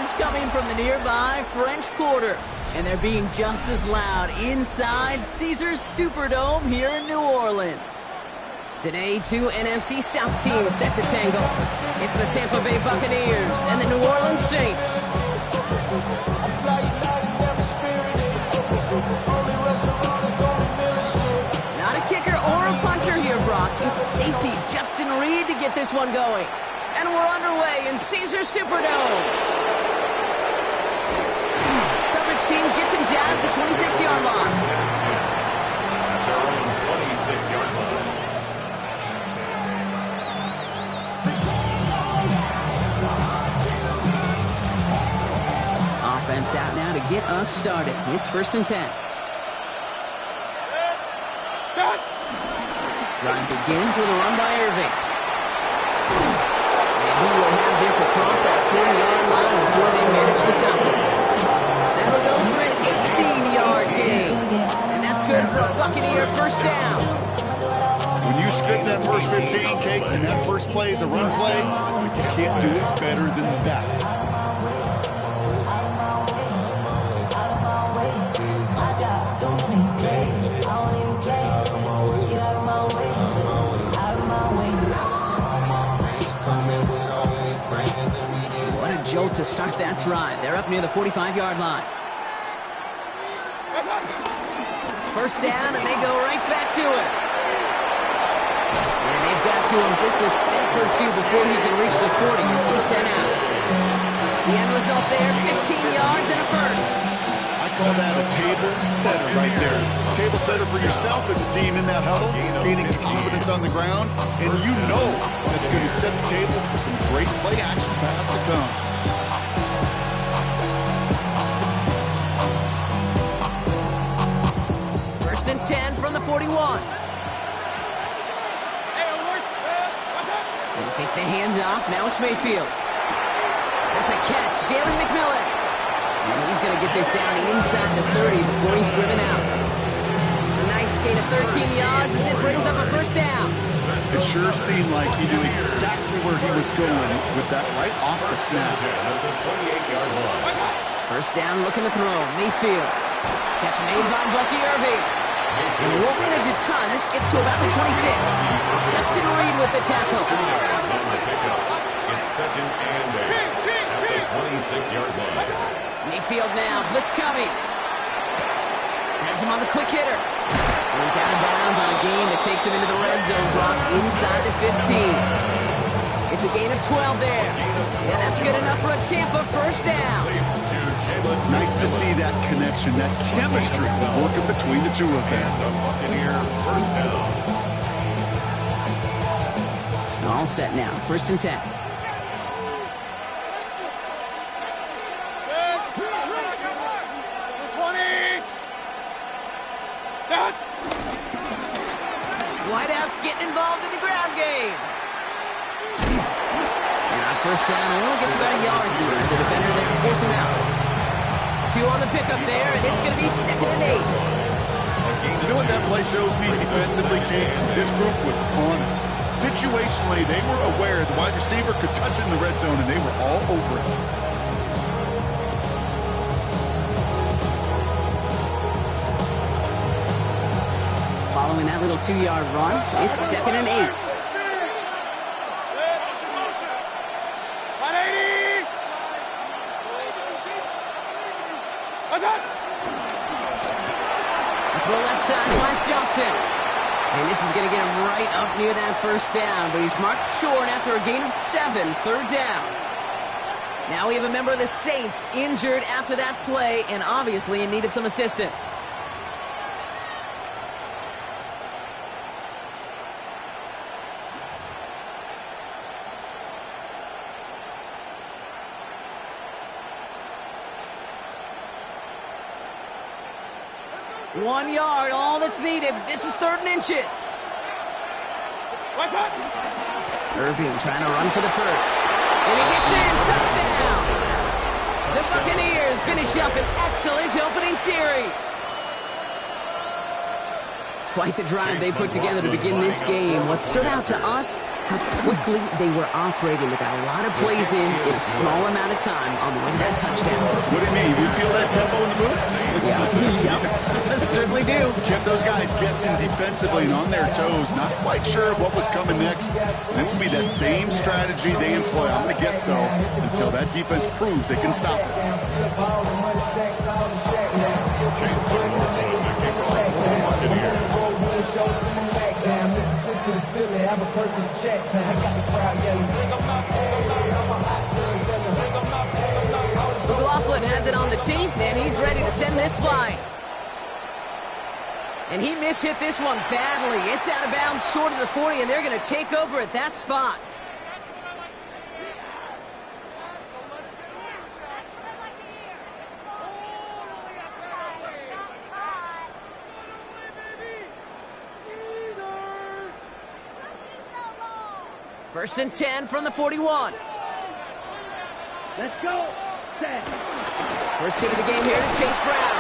is coming from the nearby French Quarter, and they're being just as loud inside Caesars Superdome here in New Orleans. Today, two NFC South teams set to tangle. It's the Tampa Bay Buccaneers and the New Orleans Saints. Not a kicker or a puncher here, Brock. It's safety Justin Reid to get this one going. And we're underway in Caesars Superdome. Coverage team gets him down at the 26-yard line. At their own 26-yard line. Offense out now to get us started. It's 1st and 10. Drive begins with a run by Irving. And he will have this across that 40-yard line before they manage to stop him. That'll go for an 18-yard gain. And that's good for a Buccaneer first down. When you script that first 15, Kate, and that first play is a run play, you can't do it better than that. What a jolt to start that drive. They're up near the 45-yard line. First down, and they go right back to it. And they've got to him just a step or two before he can reach the 40 as he's sent out. The end result there, 15 yards and a first. I call that a table setter right there. Table setter for yourself as a team in that huddle, gaining confidence on the ground, and you know that's going to set the table for some great play-action pass to come. First and 10 from the 41. They fake the handoff. Now it's Mayfield. That's a catch. Jalen McMillan. And he's going to get this down inside the 30 before he's driven out. A nice gain of 13 yards as it brings up a first down. It sure seemed like he knew exactly where he was going with that right off the snap. First down, looking to throw. Mayfield. Catch made by Bucky Irving. And he won't manage a ton. This gets to about the 26. Justin Reid with the tackle. It's 2nd and 8 at the 26-yard line. Mayfield now, blitz coming. Has him on the quick hitter. And he's out of bounds on a gain that takes him into the red zone, Brock, inside the 15. It's a gain of 12 there. And that's good enough for a Tampa first down. Nice to see that connection, that chemistry working between the two of them. Buccaneer first down. All set now, 1st and 10. Whiteout's getting involved in the ground game. And on first down, only gets about a yard here. The defender there to force him out. 2 on the pickup there, and it's going to be 2nd and 8. You know what that play shows me defensively, Kate? This group was on it. Situationally, they were aware the wide receiver could touch it in the red zone, and they were all over it. Following that little 2-yard run, it's 2nd and 8. Throw left side, finds Johnson. And this is going to get him right up near that first down, but he's marked short after a gain of 7, 3rd down. Now we have a member of the Saints injured after that play and obviously in need of some assistance. One yard, all that's needed. This is 3rd and inches. Irving trying to run for the first. And he gets in. Touchdown. The Buccaneers finish up an excellent opening series. Quite the drive they put together to begin this game. What stood out to us, how quickly they were operating. They got a lot of plays in a small amount of time on the way to that touchdown. What do you mean? You feel that tempo in the booth? Yep, certainly do. Kept those guys guessing defensively and on their toes, not quite sure what was coming next. And it will be that same strategy they employ, I'm going to guess so, until that defense proves they can stop it. Chase putting more on the kickoff for the Buccaneers. McLaughlin has it on the tee, and he's ready to send this flying. And he mishit this one badly. It's out of bounds short of the 40, and they're going to take over at that spot. First and 10 from the 41. Let's go. Set. First hit of the game here to Chase Brown.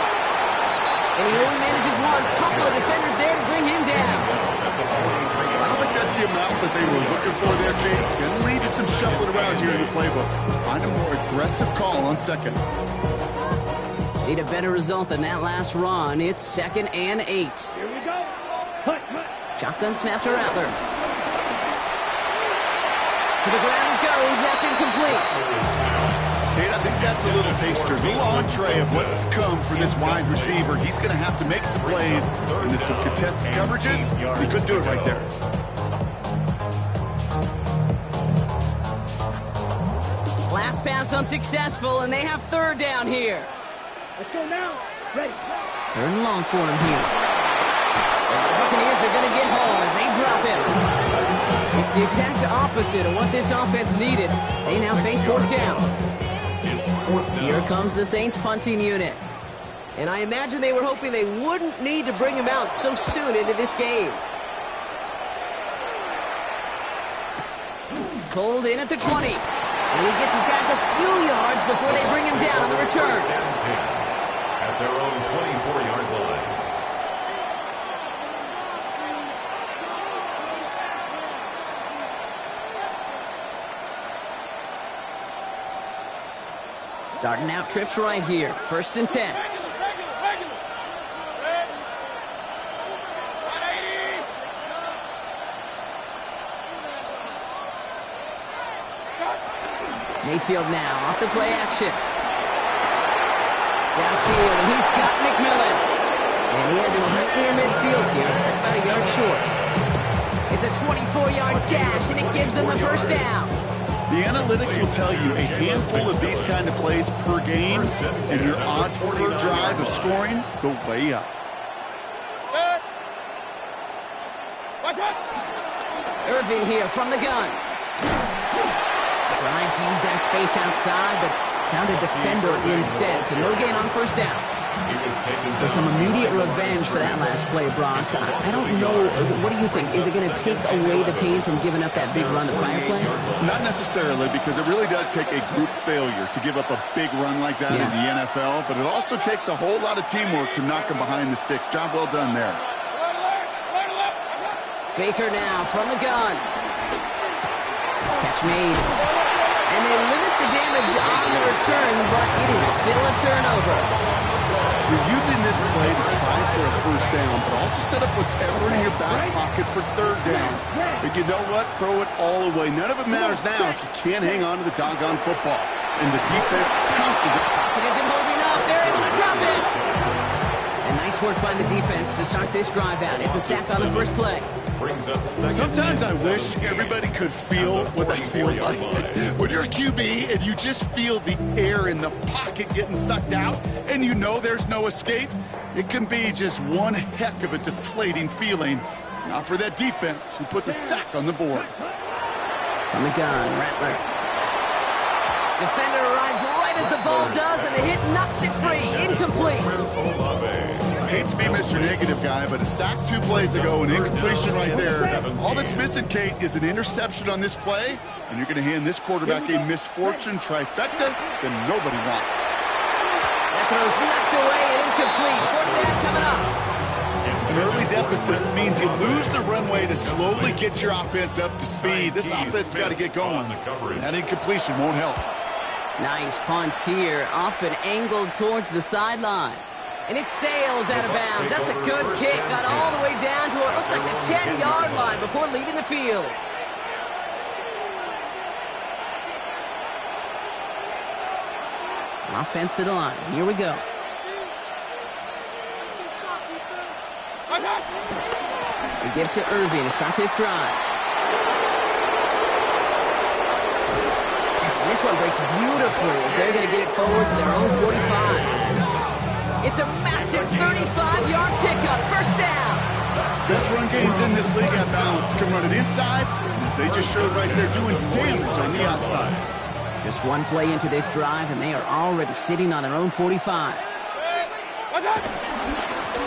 And he only manages one. Couple of defenders there to bring him down. I don't think that's the amount that they were looking for there, Kate. Going to lead to some shuffling around here in the playbook. Find a more aggressive call on second. Need a better result than that last run. It's 2nd and 8. Here we go. Hut. Shotgun snap to Rattler. To the ground it goes. That's incomplete. Kate, I think that's a little taster, a little entree of what's to come for this wide receiver. He's going to have to make some plays into some contested coverages. He could do it right there. Last pass unsuccessful, and they have third down here. Let's go now. Ready. Third and long for him here. And the Buccaneers are going to get home as they drop him. It's the exact opposite of what this offense needed. They now face fourth down. Here comes the Saints punting unit. And I imagine they were hoping they wouldn't need to bring him out so soon into this game. Pulled in at the 20. And he gets his guys a few yards before they bring him down on the return. At their own 24-yard line. Starting out trips right here. First and 10. Mayfield now off the play action. Downfield, and he's got McMillan. And he has him right near midfield here. It's about a yard short. It's a 24-yard gash, and it gives them the first down. The analytics will tell you a handful of these kind of plays per game, and your odds per drive of scoring go way up. Irving here from the gun. Trying to use that space outside, but found a defender instead, so no gain on first down. So some immediate revenge for that last play, Brock. I don't know. What do you think? Is it going to take away the pain from giving up that big run the prior play? Not necessarily, because it really does take a group failure to give up a big run like that in the NFL, but it also takes a whole lot of teamwork to knock them behind the sticks. Job well done there. Baker now from the gun. Catch made. And they limit the damage on the return, but it is still a turnover. You're using this play to try for a first down, but also set up whatever in your back pocket for third down. But you know what? Throw it all away. None of it matters now if you can't hang on to the doggone football. And the defense pounces it. Pocket isn't holding up. They're able to drop it. And nice work by the defense to start this drive out. It's a sack on the first play. Sometimes I wish everybody could feel what that feels like. When you're a QB and you just feel the air in the pocket getting sucked out and you know there's no escape, it can be just one heck of a deflating feeling. Not for that defense who puts a sack on the board. On the gun, Rattler. Defender arrives right as the ball does, and the hit knocks it free. Incomplete. I hate to be Mr. Negative guy, but a sack 2 plays ago, an incompletion right there. All that's missing, Kate, is an interception on this play, and you're going to hand this quarterback a misfortune trifecta that nobody wants. That throw's knocked away and incomplete. Fourth down coming up. An early deficit means you lose the runway to slowly get your offense up to speed. This offense got to get going. That incompletion won't help. Nice punch here, up and angled towards the sideline. And it sails out of bounds. That's a good kick. Got all the way down to what looks like the 10-yard line before leaving the field. Offense to the line. Here we go. We give to Irving to start this drive. And this one breaks beautifully as they're going to get it forward to their own 45. It's a massive 35-yard pickup. First down. Best run games in this league at balance. Can run it inside, as they just showed right there, doing damage on the outside. Just one play into this drive, and they are already sitting on their own 45.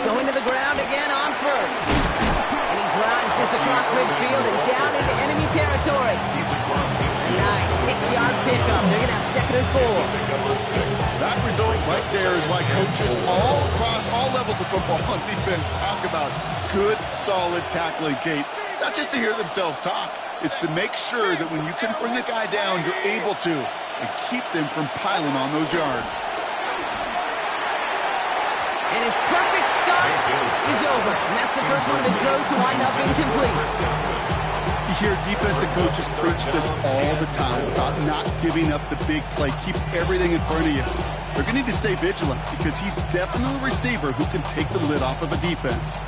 Going to the ground again on first. And he drives this across midfield and down into enemy territory. A nice 6-yard pickup. They're going to have 2nd and 4. That result right there is why coaches all across all levels of football on defense talk about good, solid tackling, Kate. It's not just to hear themselves talk. It's to make sure that when you can bring a guy down, you're able to, and keep them from piling on those yards. And his perfect start is over. And that's the first one of his throws to wind up incomplete. You hear defensive coaches preach this all the time about not giving up the big play. Keep everything in front of you. They're going to need to stay vigilant because he's definitely a receiver who can take the lid off of a defense.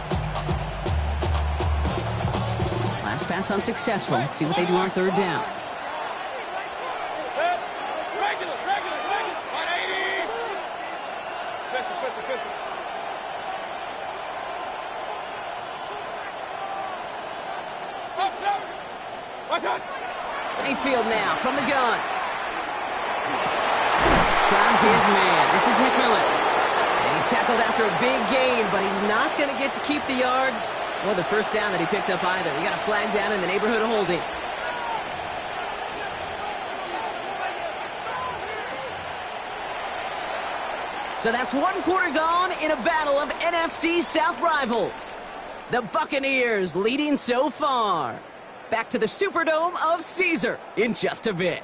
Last pass unsuccessful. Let's see what they do on 3rd down. Mayfield now from the gun. Got his man. This is McMillan. And he's tackled after a big gain, but he's not going to get to keep the yards or the first down that he picked up either. We got a flag down in the neighborhood of holding. So that's 1 quarter gone in a battle of NFC South rivals. The Buccaneers leading so far. Back to the Superdome of Caesar in just a bit.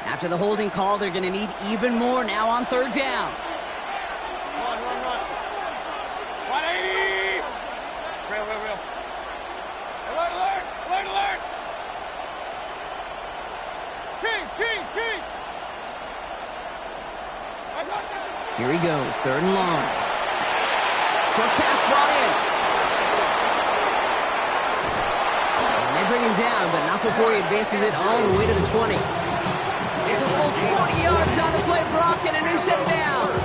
After the holding call, they're going to need even more now on 3rd down. Run. 180! Real. Alert! Kings! Here he goes, 3rd and long. Short pass brought in. And they bring him down, but not before he advances it all the way to the 20. It's a full 40 yards on the play, Brock, and a new set of downs.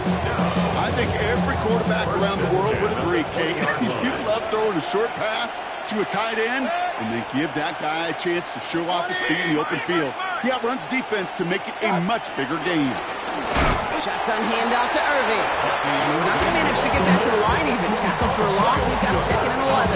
I think every quarterback around the world would agree, Kate. You love throwing a short pass to a tight end and then give that guy a chance to show off his speed in the open field. He outruns defense to make it a much bigger game. Shotgun handoff to Irving. And he's not going to manage to get back to the line even. Tackle for a loss. We've got 2nd and 11.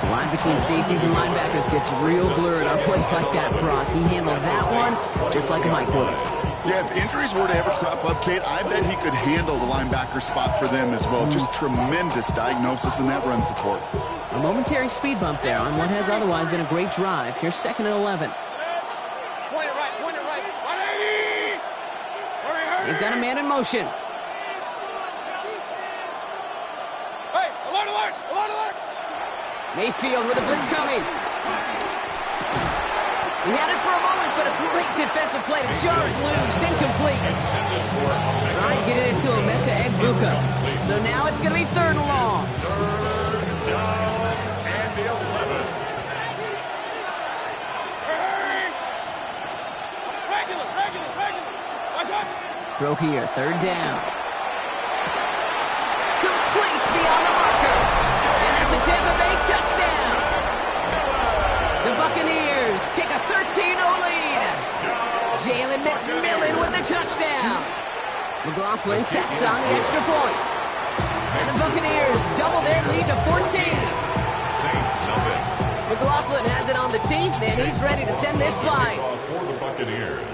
The line between safeties and linebackers gets real blurred on plays like that, Brock. He handled that one just like Mike would have. Yeah, if injuries were to ever crop up, Kate, I bet he could handle the linebacker spot for them as well. Just tremendous diagnosis in that run support. A momentary speed bump there on what has otherwise been a great drive. Here's 2nd and 11. Point it right. 180! Hurry! They've got a man in motion. Hey, alert! Mayfield with a blitz coming. He had it for a moment, but a great defensive play to jar it loose. Incomplete. Try and get it into Emeka Egbuka. So now it's going to be 3rd and long. 3rd down and 11. Regular. Throw here, 3rd down. Complete beyond the marker. And that's a Tampa Bay touchdown. The Buccaneers take a 13-0 lead. Jalen McMillan with the touchdown. McLaughlin sets on the extra point. And the Buccaneers double their lead to 14. 0. McLaughlin has it on the team, and he's ready to send this flying. For the Buccaneers.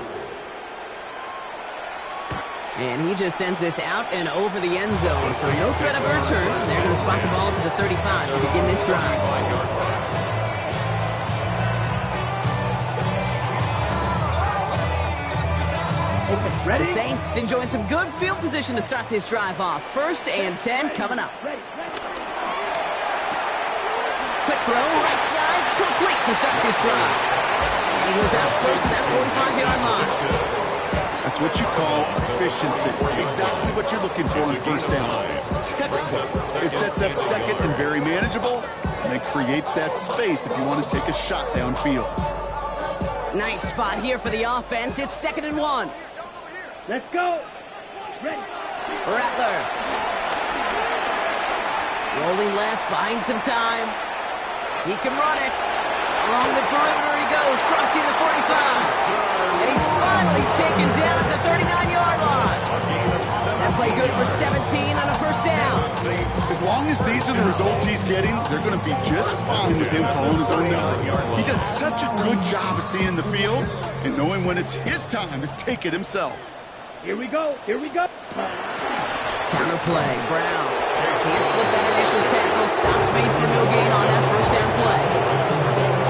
And he just sends this out and over the end zone. So no threat of a return. They're going to spot the ball to the 35 to begin this drive. Okay, ready? The Saints enjoying some good field position to start this drive off. 1st and 10 coming up. Ready. Quick throw, right side, complete to start this drive. And he goes out close to that 45-yard line. That's what you call efficiency. Exactly what you're looking for in 1st down. Textbook. It sets up 2nd and very manageable, and it creates that space if you want to take a shot downfield. Nice spot here for the offense. It's 2nd and 1. Let's go. Ready. Rattler. Rolling left, buying some time. He can run it. Along the perimeter he goes, crossing the 45. And he's finally taken down at the 39-yard line. That play good for 17 on a 1st down. As long as these are the results he's getting, they're going to be just fine with him calling his own number. He does such a good job of seeing the field and knowing when it's his time to take it himself. Here we go. Here we go. Counter play, Brown. Can't slip that initial tackle. Stops made for no gain on that 1st down play.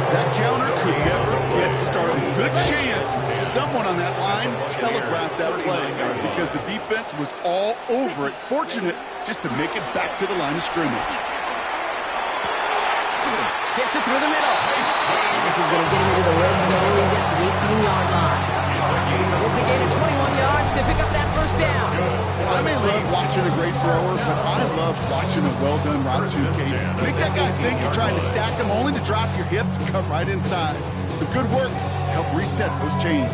That counter could never get started. Good chance someone on that line telegraphed that play because the defense was all over it. Fortunate just to make it back to the line of scrimmage. Gets it through the middle. And this is going to get him into the red zone. He's at the 18-yard line. It's a gain of 21 yards to pick up that 1st down. I may love watching a great thrower, but I love watching a well-done route too, Kate. Make that guy think you're trying to stack them only to drop your hips and cut right inside. Some good work to help reset those chains.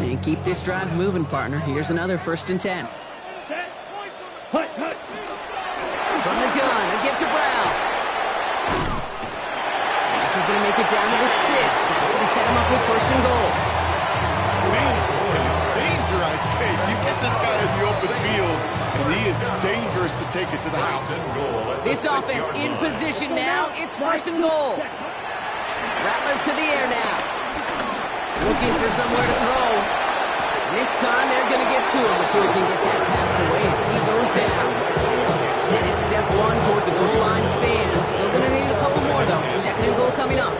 And keep this drive moving, partner. Here's another 1st and 10. Set. Hut, hut. From the gun, a get to Brown. This is going to make it down to the 6. That's going to set him up with 1st and goal. Danger, I say. You get this guy in the open field, and he is dangerous to take it to the house. This offense in position now. It's 1st and goal. Rattler to the air now. Looking for somewhere to throw. And this time they're going to get to him before he can get that pass away as he goes down. And it's step 1 towards a goal line stand. Still going to need a couple more, though. 2nd and goal coming up.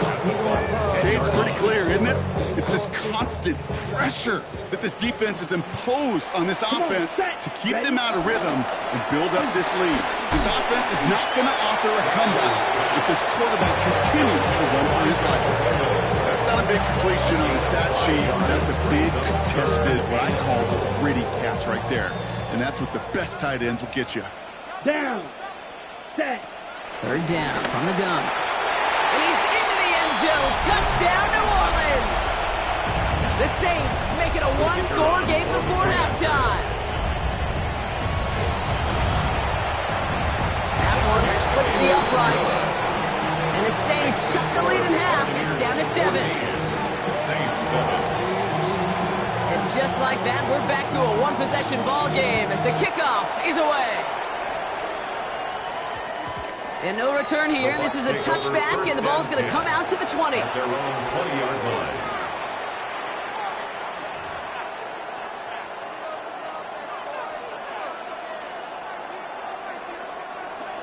Okay, it's pretty clear, isn't it? It's this constant pressure that this defense has imposed on this offense to keep them out of rhythm and build up this lead. This offense is not going to offer a comeback if this quarterback continues to run for his life. That's not a big completion on the stat sheet. That's a big contested, what I call a gritty catch right there. And that's what the best tight ends will get you. Down. Set. 3rd down from the gun. And he's into the end zone. Touchdown, New Orleans. The Saints make it a 1-score game before halftime. That one splits the uprights. And the Saints chuck the lead in half. It's down to 7. Saints 7. And just like that, we're back to a 1-possession ball game as the kickoff is away. And no return here. This is a touchback, and the ball's going to come out to the 20. At their own 20-yard line.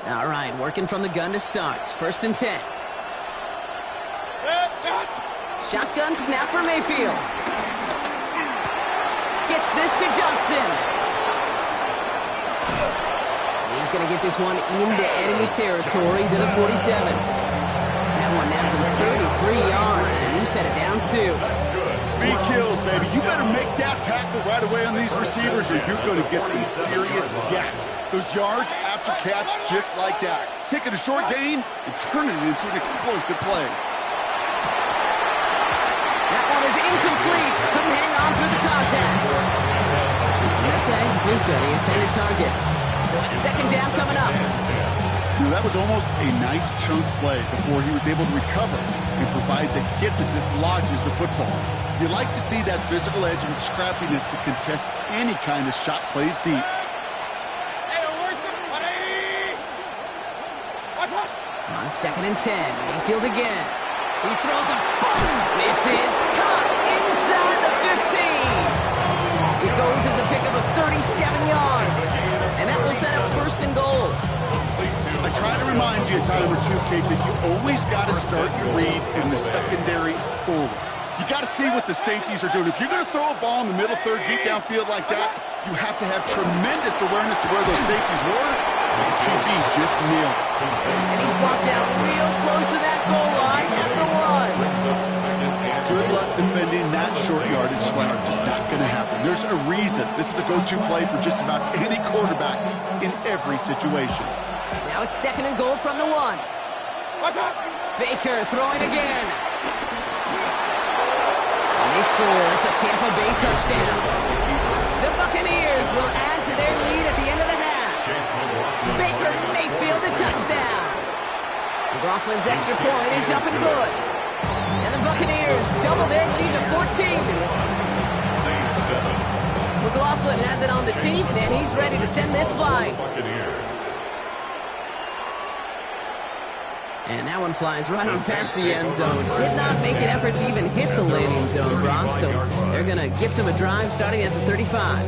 All right, working from the gun to start. 1st and 10. Shotgun snap for Mayfield. Gets this to Johnson. He's going to get this one into enemy territory to the 47. That one nabs him 33 yards and a new set of downs, too. Speed kills, baby. You better make that tackle right away on these receivers or you're going to get some serious yak. Those yards after catch just like that. Taking a short gain and turning it into an explosive play. That one is incomplete. Couldn't hang on through the contact. Okay, Luka, the intended target. So it's 2nd down coming up. You know, that was almost a nice chunk play before he was able to recover and provide the hit that dislodges the football. You like to see that physical edge and scrappiness to contest any kind of shot plays deep. Hey, 2nd and 10. Mayfield again. He throws a boom. Misses. Caught inside the 15. It goes as a pickup of 37 yards. And that will set up 1st and goal. I try to remind you a time or two, Kate, that you always got to start your read from the secondary forward. You got to see what the safeties are doing. If you're going to throw a ball in the middle third, deep downfield like that, you have to have tremendous awareness of where those safeties were. And the QB just nailed it. And he's brought down real close to that goal line at the 1. Good luck defending that short yardage slant. Just not going to happen. There's a reason. This is a go-to play for just about any quarterback in every situation. Now it's 2nd and goal from the 1. Baker throwing again. And they score. It's a Tampa Bay touchdown. The Buccaneers will add to their lead at the end of the half. Baker Mayfield the touchdown. McLaughlin's extra point is up and good. And the Buccaneers double their lead to 14. McLaughlin has it on the team, and he's ready to send this flight. And that one flies right on past the end zone. Did not make an effort to even hit the landing zone, Brock, so they're going to gift him a drive starting at the 35.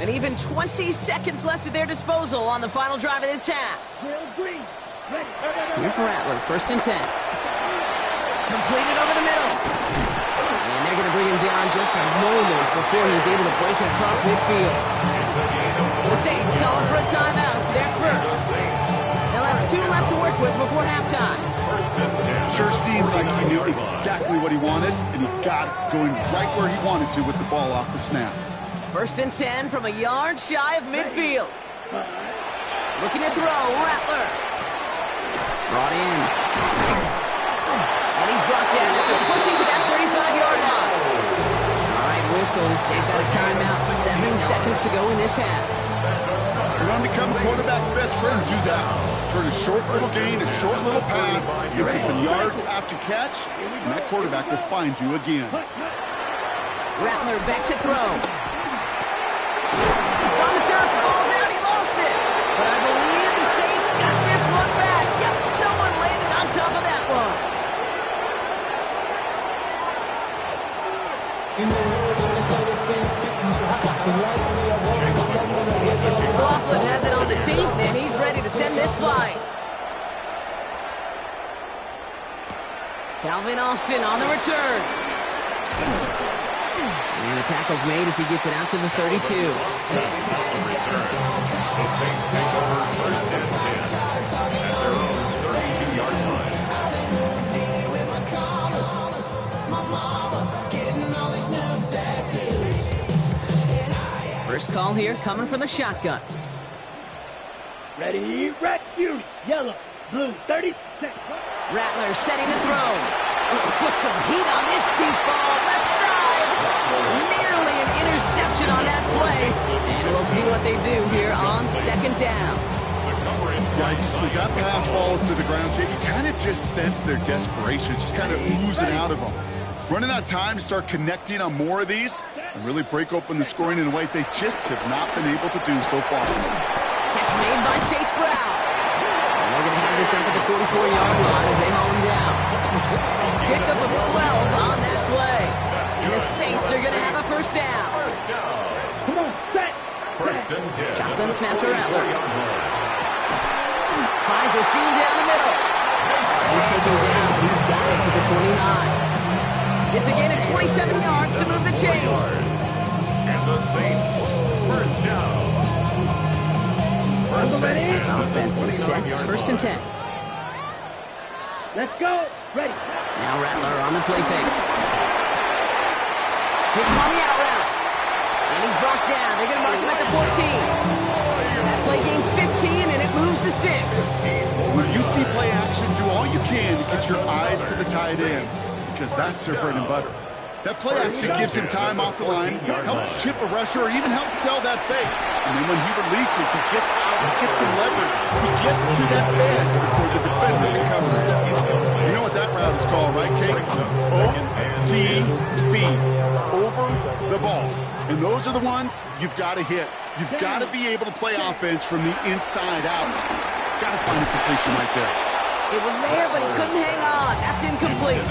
And even 20 seconds left at their disposal on the final drive of this half. Here for Rattler, 1st and 10. Completed over the middle. And they're going to bring him down just a moment before he's able to break it across midfield. The Saints calling for a timeout. So they're first. They'll have 2 left to work with before halftime. Sure seems like he knew exactly what he wanted, and he got it going right where he wanted to with the ball off the snap. 1st and 10 from a yard shy of midfield. Looking to throw, Rattler. Brought in. And he's brought down after pushing to that 35-yard line. All right, whistles. They've got a timeout. 7 seconds to go in this half. You want to become a quarterback's best friend, do that. Turn a short little gain, a short little pass into some yards after catch, and that quarterback will find you again. Rattler back to throw. On the turf, ball's out, he lost it. But I believe the Saints got this one back. Yep, someone landed on top of that one. McLaughlin has it on the team, and he's ready to send this flight. Calvin Austin on the return. And the tackle's made as he gets it out to the 32. The Saints take over 1st and 10 at their own 32-yard line. First call here coming from the shotgun. Ready, red, you, yellow, blue, 30 seconds. Rattler setting to throw. Put some heat on this deep ball, left side. Nearly an interception on that play. And we'll see what they do here on 2nd down. Yikes, as that pass falls to the ground, you kind of just sense their desperation, just kind of oozing out of them. Running out of time to start connecting on more of these and really break open the scoring in a way they just have not been able to do so far. Catch made by Chase Brown. And they're going to have this up at the 44-yard line as they haul him down. Picked up a 12 on that play. And the Saints are going to have a 1st down. Come on, set. 1st and 10. Shotgun snap to Rattler. Finds a seam down the middle. He's taken down, but he's got it to the 29. It's a gain of 27 yards to move the chains. And the Saints, 1st down. 1st and 10. Offense is set. 1st and 10. Let's go. Ready. Now Rattler on the play fake. Hits him on the out route. And he's brought down. They're going to mark him at the 14. That play gains 15, and it moves the sticks. When you see play action, do all you can to get your eyes to the tight ends, because that's their bread and butter. That play action gives him time off the line, helps chip a rusher, or even helps sell that fake. And then when he releases, he gets out, he gets some leverage. He gets to that edge before the defender can cover it. You know what that route is called, right, Kate? OTB, over the ball. And those are the ones you've got to hit. You've got to be able to play offense from the inside out. got to find a completion right there. It was there, but he couldn't hang on. That's incomplete.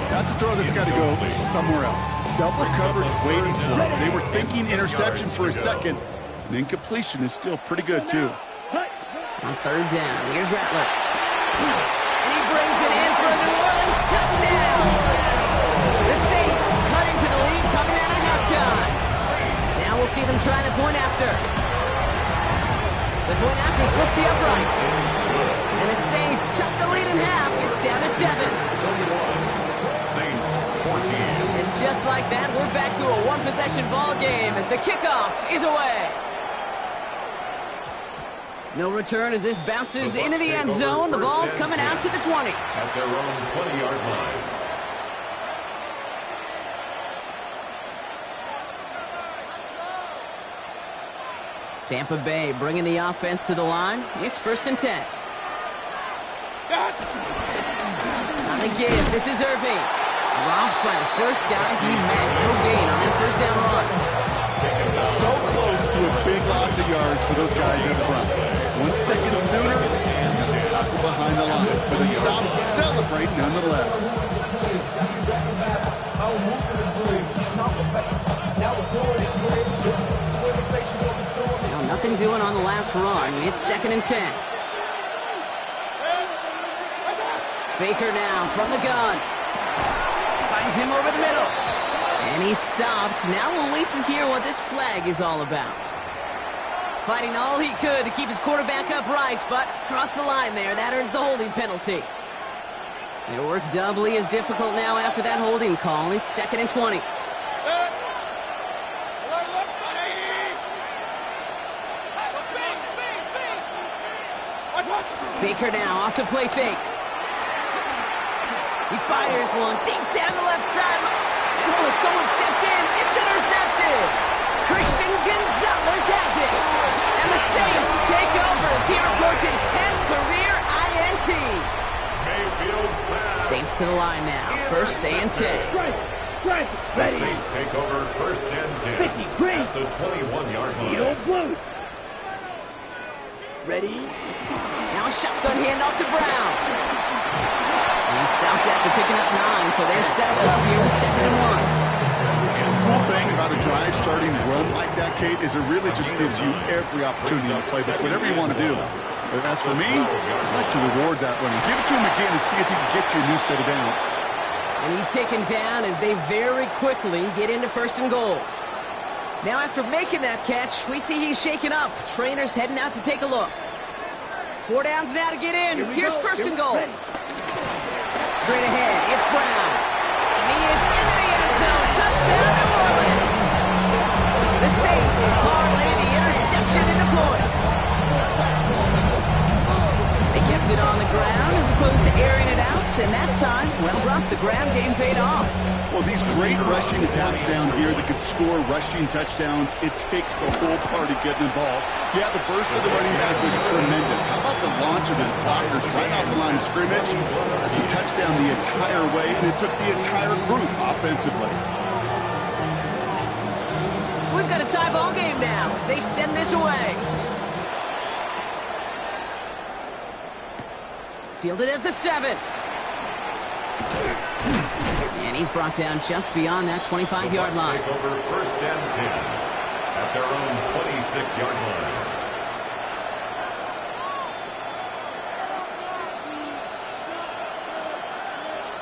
That's a throw that's got to go somewhere else. Double coverage waiting for him. They were thinking interception for a second. And incompletion is still pretty good, too. On third down, here's Rattler. And he brings it in for a New Orleans touchdown. The Saints cut into the lead coming out of halftime. Now we'll see them try the point after. The point after splits the upright. And the Saints chop the lead in half. It's down to 7. Saints 14. And just like that, we're back to a one-possession ball game as the kickoff is away. No return as this bounces into the end zone. The ball's coming out to the 20. At their own 20-yard line. Tampa Bay bringing the offense to the line. It's 1st and 10. On the give, this is Irving. Dropped by the first guy he met. No gain on that first down run. So close to a big loss of yards for those guys in front. 1 second sooner, and a tackle behind the line. But a stop to celebrate nonetheless. Now nothing doing on the last run. It's 2nd and 10. Baker now from the gun. Finds him over the middle. And he's stopped. Now we'll wait to hear what this flag is all about. Fighting all he could to keep his quarterback upright, but crossed the line there. That earns the holding penalty. It'll work doubly as difficult now after that holding call. It's 2nd and 20. Baker now off to play fake. He fires one deep down the left side. Oh, someone stepped in. It's intercepted. Christian Gonzalez has it. And the Saints take over as he reports his 10th career INT. Mayfield's pass. Saints to the line now. 1st and 10. Right, The ready. Saints take over 1st and 10 at the 21-yard Yellow line. blue. Ready. Now a shotgun handoff to Brown. And he stopped after picking up 9, so they're settled here with 2nd and 1. The cool thing about a drive starting run like that, Kate, is it really just gives you every opportunity to play whatever you want to do. But as for me, I'd like to reward that one. Give it to him again and see if he can get you a new set of downs. And he's taken down as they very quickly get into 1st and goal. Now after making that catch, we see he's shaken up. Trainer's heading out to take a look. 4 downs now to get in. Here's 1st and goal. Straight ahead, it's Brown. And he is into the end zone. Touchdown, New Orleans. The Saints parlay the interception into points. They kept it on the ground as opposed to airing it out. And that time, well, Brock, the ground game paid off. Well, these great rushing attacks down here that could score rushing touchdowns, it takes the whole party getting involved. Yeah, the burst of the running back was tremendous. How about the launch of his blockers right off the line of scrimmage? That's a touchdown the entire way, and it took the entire group offensively. So we've got a tie ball game now as they send this away. Fielded at the 7. And he's brought down just beyond that 25-yard line. Take over 1st and 10 at their own 26-yard line.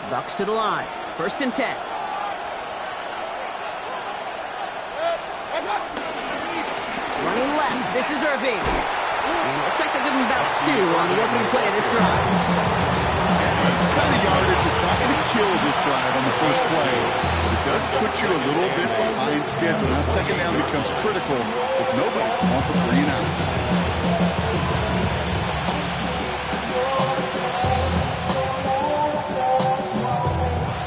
Bucks to the line. 1st and 10. Running left. This is Irving. And looks like they'll give him about 2 on the opening play of this drive. That's kind of yardage. It's not going to kill this drive on the first play, but it does put you a little bit behind schedule. Now 2nd down becomes critical because nobody wants a 3 and out.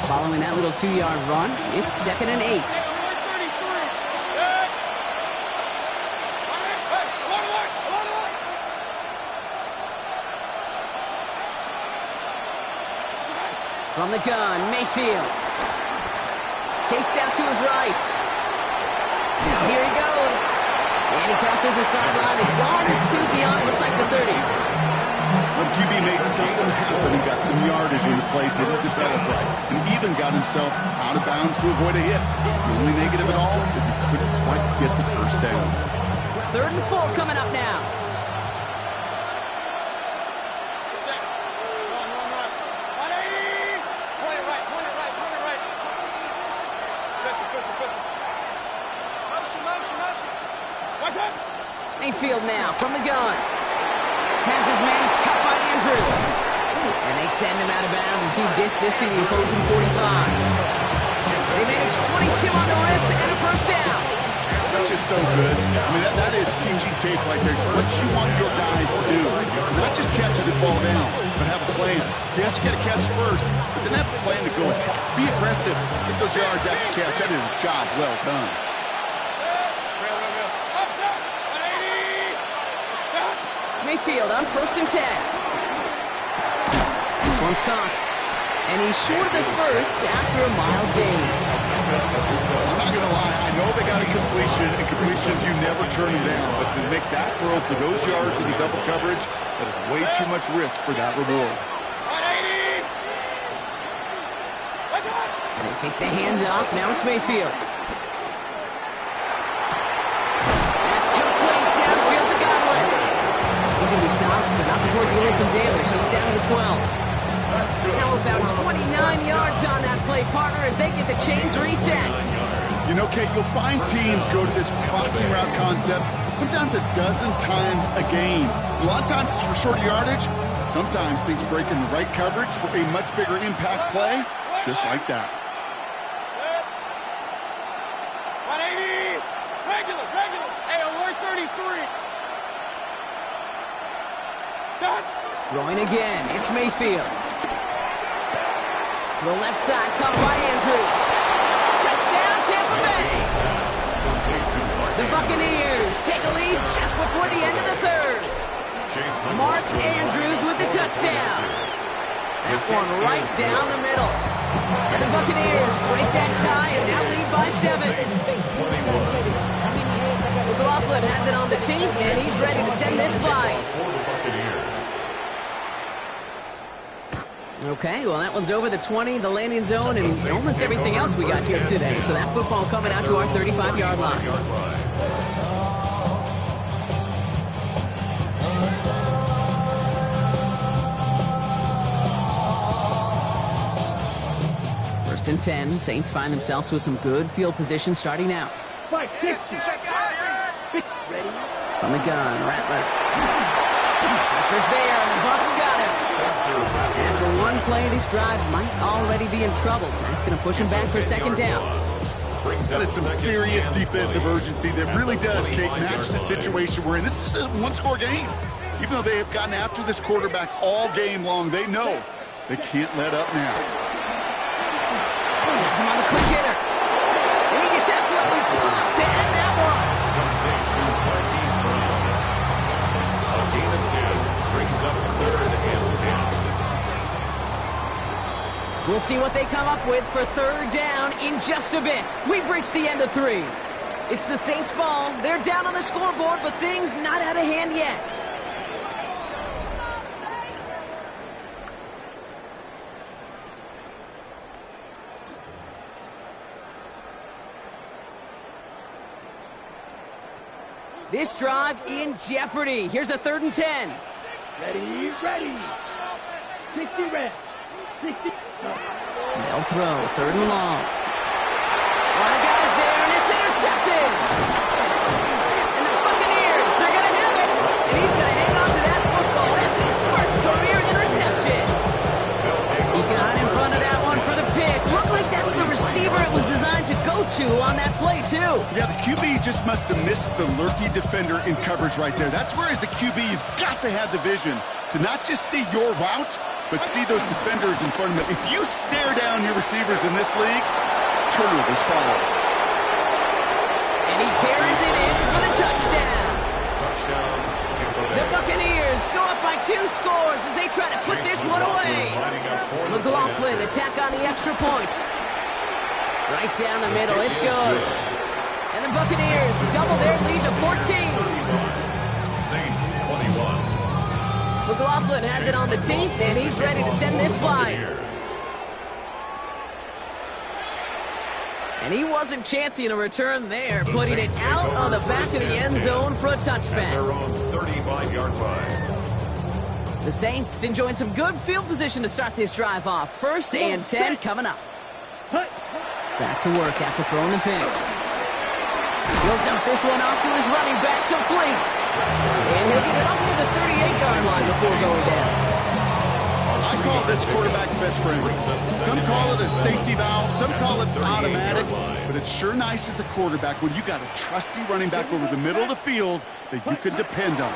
Following that little 2-yard run, it's 2nd and 8. From the gun, Mayfield. Chased out to his right. Now here he goes. And he crosses the sideline, a yard or two beyond, it looks like the 30. Well, the QB made something happen. He got some yardage when the play didn't develop right, and even got himself out of bounds to avoid a hit. The only negative at all is he couldn't quite get the first down. 3rd and 4 coming up now. Mayfield now from the gun. Has his man, it's cut by Andrews. And they send him out of bounds as he gets this to the opposing 45. They manage 22 on the rip and a first down. That's just so good. I mean, that is teaching tape right there. It's what you want your guys to do. To not just catch it and fall down, but have a plan. Yes, you got to catch it first, but then have a plan to go attack. Be aggressive. Get those yards after catch. That is a job well done. Mayfield on 1st and 10. This one's caught. And he's short of the first after a mild gain. I'm not going to lie. I know they got a completion, and completions, you never turn them down. But to make that throw for those yards in the double coverage, that is way too much risk for that reward. They take the hands off. Now it's Mayfield. He's going to be stopped, but not before dealing some damage. He's down to the 12. Now about 29 yards on that play, partner, as they get the chains reset. You know, Kate, you'll find teams go to this crossing route concept sometimes a dozen times a game. A lot of times it's for shorter yardage. Sometimes things break in the right coverage for a much bigger impact play, just like that. 180! Regular! Hey, alert 33! Throwing again, it's Mayfield. To the left side, caught by Andrews. Touchdown, Tampa Bay. The Buccaneers take a lead just before the end of the 3rd. Mark Andrews with the touchdown. That one right down the middle. And the Buccaneers break that tie and now lead by 7. McLaughlin has it on the team, and he's ready to send this flying. Okay, well, that one's over the 20, the landing zone, and almost everything else we got here today. So that football coming out to our 35-yard line. First and 10, Saints find themselves with some good field position starting out. 560. Ready? From the gun, Rattler. Pressure's there, and the Bucs got him. After one play, this drive might already be in trouble. That's going to push him back for 2nd down. That is some serious defensive urgency that really does, Kate, match the situation we're in. This is a one-score game. Even though they have gotten after this quarterback all game long, they know they can't let up now. Gets him on the quick hitter. And he gets absolutely popped to end that one. A gain of 2 brings up 3rd and 10. We'll see what they come up with for 3rd down in just a bit. We've reached the end of 3. It's the Saints' ball. They're down on the scoreboard, but things not out of hand yet. This drive in jeopardy. Here's a 3rd and 10. Ready. 60 red. 60. They'll throw, 3rd and long. A lot of guys there, and it's intercepted. And the Buccaneers are going to have it. And he's going to hang on to that football. That's his first career interception. He got in front of that one for the pick. Looks like that's the receiver it was designed to go to on that play, too. Yeah, the QB just must have missed the lurky defender in coverage right there. That's where, as a QB, you've got to have the vision to not just see your route, but see those defenders in front of them. If you stare down your receivers in this league, turnovers follow. And he carries it in for the touchdown. The Buccaneers go up by 2 scores as they try to put this one away. McLaughlin attack on the extra point. Right down the middle, it's good. And the Buccaneers double their lead to 14. Saints 21. McLaughlin has it on the teeth, and he's ready to send this flying. And he wasn't chancing a return there, putting it out on the back of the end zone for a touchback. Their own 35-yard line. The Saints enjoying some good field position to start this drive off. 1st and 10 coming up. Back to work after throwing the pick. He'll dump this one off to his running back, complete. And he'll get it up near the 38-yard line before going down. I call this quarterback's best friend. Some call it a safety valve, some call it automatic, but it's sure nice as a quarterback when you got a trusty running back over the middle of the field that you can depend on.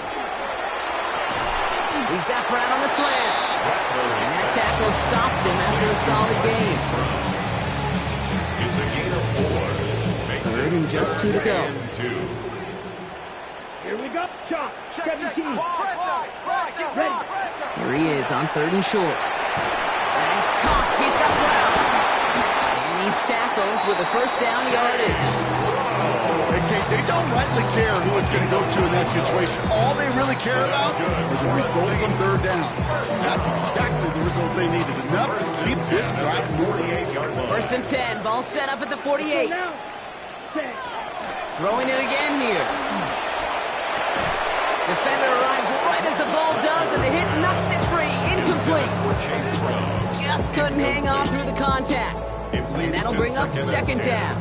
He's got Brown on the slant. And that tackle stops him after a solid gain. It's a gain of 4. 3rd and just 2 to go. Here we go. Chop. 17. Ready. Here he is on 3rd and short. And he's caught. He's got Brown. And he's tackled with a 1st down yardage. They don't rightly care who it's going to go to in that situation. All they really care about are the results on 3rd down. That's exactly the result they needed. Enough to keep this drive moving. 1st and 10. Ball set up at the 48. Throwing it again here. Defender arrives right as the ball does, and the hit knocks it free. Incomplete. Just couldn't hang on through the contact. And that'll bring up 2nd down.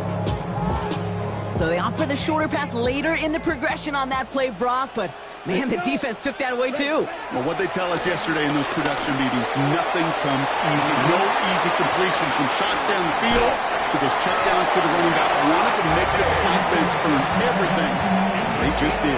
So they opt for the shorter pass later in the progression on that play, Brock, but man, the defense took that away too. Well, what they tell us yesterday in those production meetings, nothing comes easy. No easy completions from shots down the field to those checkdowns to the running back. Wanted to make this offense earn everything. They just did.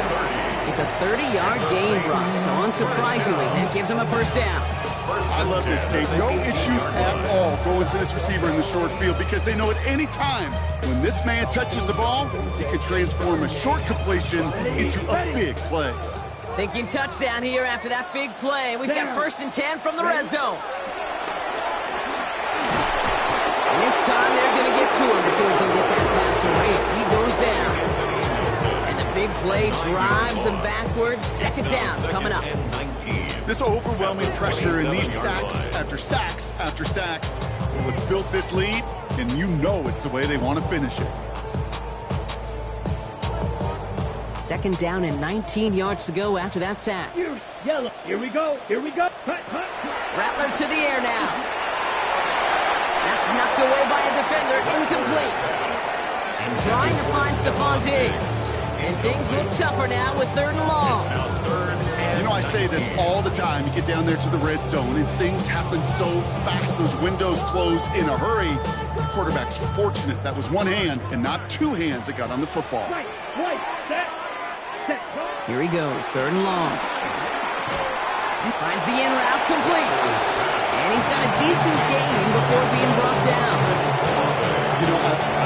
It's a 30-yard gain, Brock, so unsurprisingly, that gives them a 1st down. I love this, Kate. No issues at all going to this receiver in the short field because they know at any time when this man touches the ball, he can transform a short completion into a big play. Thinking touchdown here after that big play. We've got 1st and 10 from the red zone. And this time they're going to get to him if they can get that pass away as he goes down. And the big play drives them backwards. 2nd down coming up. This overwhelming pressure and these sacks after sacks after sacks, what's built this lead, and you know it's the way they want to finish it. 2nd down and 19 yards to go after that sack. Yellow. Here we go. Here we go. Rattler to the air now. That's knocked away by a defender. Incomplete. Trying to find Stephon Diggs. And things look tougher now with 3rd and long. You know, I say this all the time. You get down there to the red zone, and things happen so fast. Those windows close in a hurry. The quarterback's fortunate that was one hand and not 2 hands that got on the football. Right. Set. Here he goes, 3rd and long. He finds the in route, complete. And he's got a decent gain before being brought down. You know, I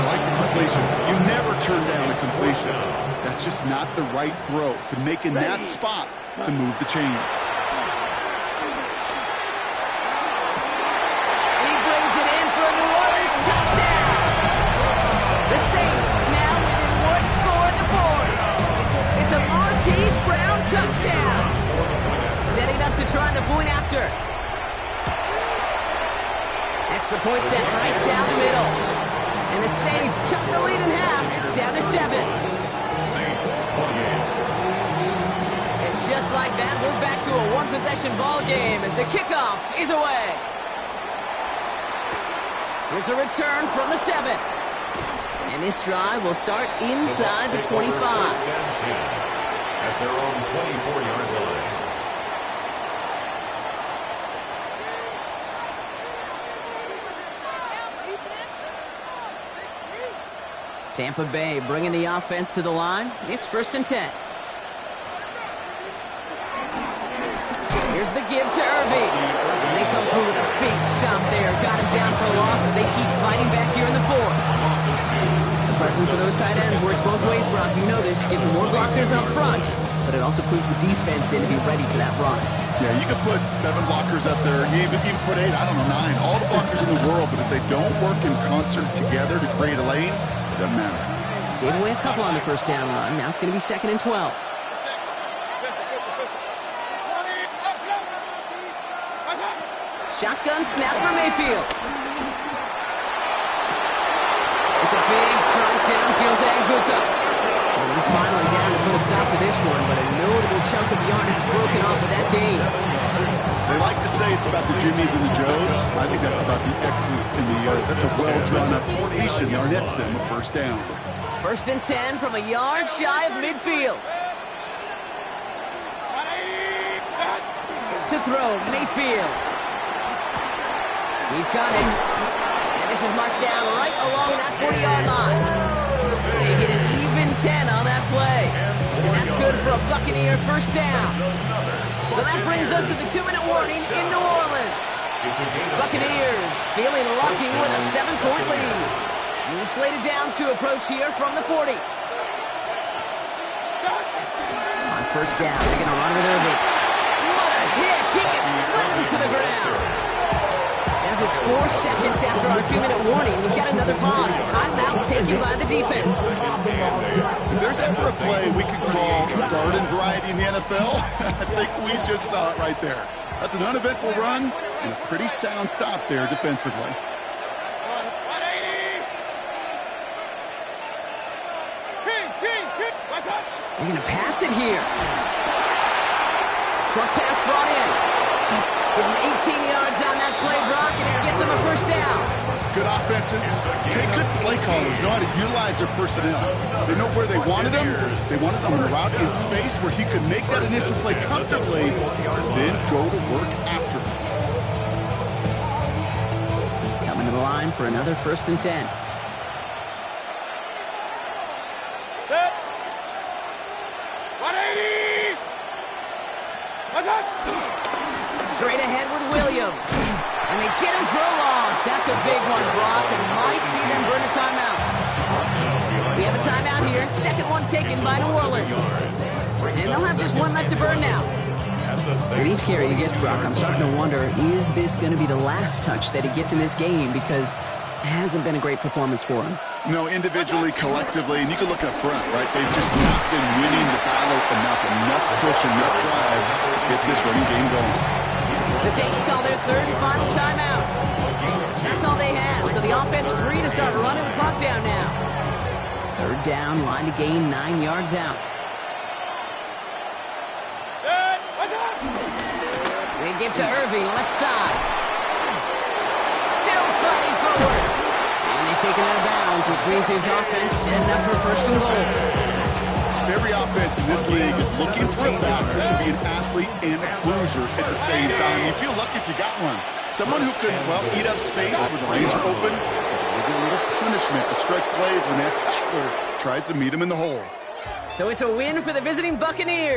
like the completion. You never turn down a completion. That's just not the right throw to make in that spot to move the chains. He brings it in for a New Orleans touchdown. The Saints now within 1 score in the 4th. It's a Marquise Brown touchdown. Setting up to try the point after. Extra point set right down the middle. And the Saints cut the lead in half. It's down to 7. Saints 28. And just like that, we're back to a one-possession ball game as the kickoff is away. Here's a return from the 7. And this drive will start inside the 25. At their own 24-yard line. Tampa Bay bringing the offense to the line. It's 1st and 10. Here's the give to Irving. And they come through with a big stop there. Got him down for a loss as they keep fighting back here in the 4th. The presence of those tight ends works both ways, Brock. You know this. Gives them more blockers up front, but it also clues the defense in to be ready for that run. Yeah, you could put 7 blockers up there, even put 8, I don't know, 9. All the blockers in the world, but if they don't work in concert together to create a lane, it doesn't matter. Gave away a couple on the first down run. Now it's going to be 2nd and 12. Shotgun snap for Mayfield. It's a big strike downfield to Aguka. And he's finally down to put a stop to this one, but a notable chunk of yardage broken off of that game. They like to say it's about the Jimmies and the Joes. I think that's about the X's and the O's. That's a well-drawn-up formation that nets them a first down. 1st and 10 from a yard shy of midfield. To throw, Mayfield. He's got it. And this is marked down right along that 40-yard line. They get an even 10 on that play. And that's good for a Buccaneer first down. So that brings us to the 2-minute warning in New Orleans. Buccaneers feeling lucky with a 7-point lead. New slated downs to approach here from the 40. On first down, they're going to run with Irving. What a hit! He gets flattened to the ground. Now just 4 seconds after our 2-minute warning, we get another pause. Timeout taken by the defense. If there's ever a play we could call garden variety in the NFL, I think we just saw it right there. That's an uneventful run and a pretty sound stop there defensively. They're going to pass it here. Short pass brought in. Give him 18 yards on that play, Brock, and it gets him a first down. Good offenses. Okay, good play callers know how to utilize their personnel. They know where they wanted them. They wanted them on a route in space where he could make that initial play comfortably, then go to work after. Coming to the line for another 1st and 10. Set. 180. What's up? Straight ahead with Williams. And they get him for a loss. That's a big one, Brock, and might see them burn a timeout. We have a timeout here. 2nd one taken by New Orleans. And they'll have just one left to burn now. With each carry he gets, Brock, I'm starting to wonder, is this going to be the last touch that he gets in this game? Because it hasn't been a great performance for him. No, individually, collectively, and you can look up front, right? They've just not been winning the battle enough push, enough drive to get this running game going. The Saints call their 3rd and final timeout. That's all they have, so the offense free to start running the clock down now. 3rd down, line to gain 9 yards out. They give to Irving, left side. Still fighting forward. And they take him out of bounds, which means his offense ended up for 1st and goal. Every offense in this league is looking for a back who can be an athlete and a bruiser at the same time. You feel lucky if you got one. Someone who could, well, eat up space with the lanes open, with a little punishment to stretch plays when that tackler tries to meet him in the hole. So it's a win for the visiting Buccaneers.